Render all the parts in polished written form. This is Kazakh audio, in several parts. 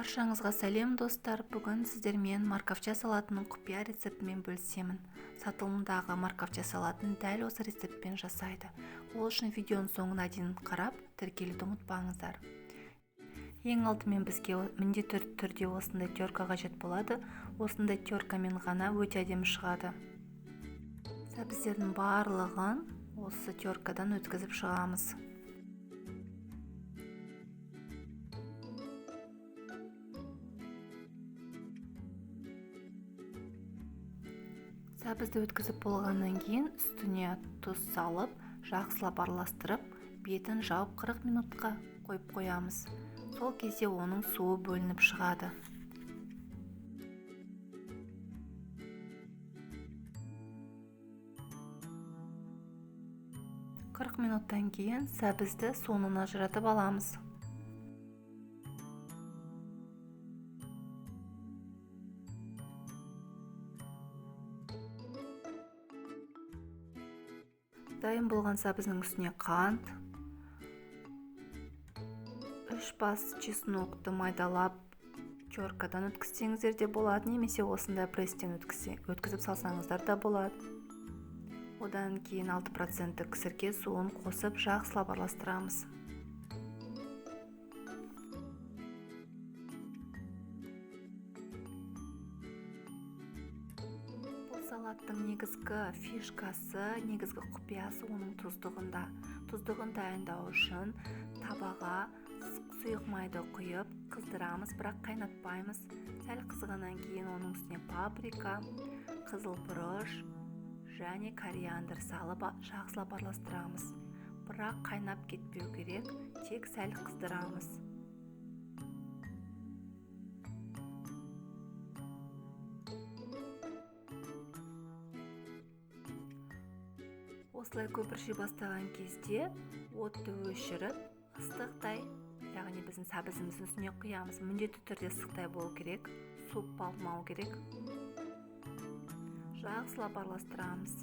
Баршаңызға сәлем достар. Бүгін сіздермен морковча салатының құпия рецептімен бөлісемін. Сатылымдағы морковча салатын дәл осы рецептпен жасайды. Ол үшін видеоның соңына дейін қарап, тіркелуді ұмытпаңыздар. Ең алдымен бізге міндетті түрде осындай терка қажет болады. Осындай теркамен ғана өте әдемі шығады. Сәбіздердің барлығын осы теркадан өткізіп шығамыз. Сәбізді өткізіп болғаннан кейін үстіне тұз салып, жақсылап араластырып, бетін жауып 40 минутқа қойып қоямыз. Сол кезде оның суы бөлініп шығады. Қырық минуттан кейін сәбізді суынан ажыратып аламыз. Дайын болған сәбіздің үстіне қант, 3 бас чеснокты майдалап теркадан өткізсеңіздер де болады, немесе осындай пресстен өткізіп салсаңыздар да болады. Одан кейін 6% сірке суын қосып жақсылап араластырамыз. Салаттың негізгі фишкасы, негізгі құпиясы оның тұздығында. Тұздығын дайындау үшін табаға сұйық майды құйып қыздырамыз, бірақ қайнатпаймыз. Сәл қызғаннан кейін оның үстіне паприка, қызыл бұрыш және кориандр салып жақсылап араластырамыз. Бірақ қайнап кетпеу керек, тек сәл қыздырамыз. Осылай көпірши бастаған кезде отты өшіріп, ыстықтай, яғни біздің сәбізіміздің үстіне құямыз. Міндетті түрде ыстықтай болу керек, суып болмау керек. Жақсылап араластырамыз.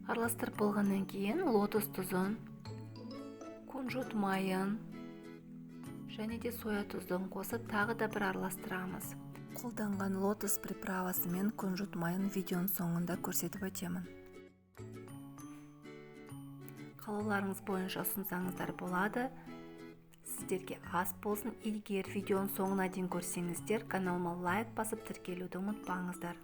Араластырып болғаннан кейін лотос тұзын, кунжут майын және де соя тұздығын қосып тағы да бір араластырамыз. Қолданған лотос приправасы мен кунжут майын видеоның соңында көрсетіп өтемін. Қалауларыңыз бойынша ұсынсаңыздар болады. Сіздерге ас болсын. Егер видеоның соңына дейін көрсеңіздер, каналыма лайк басып тіркелуді ұмытпаңыздар.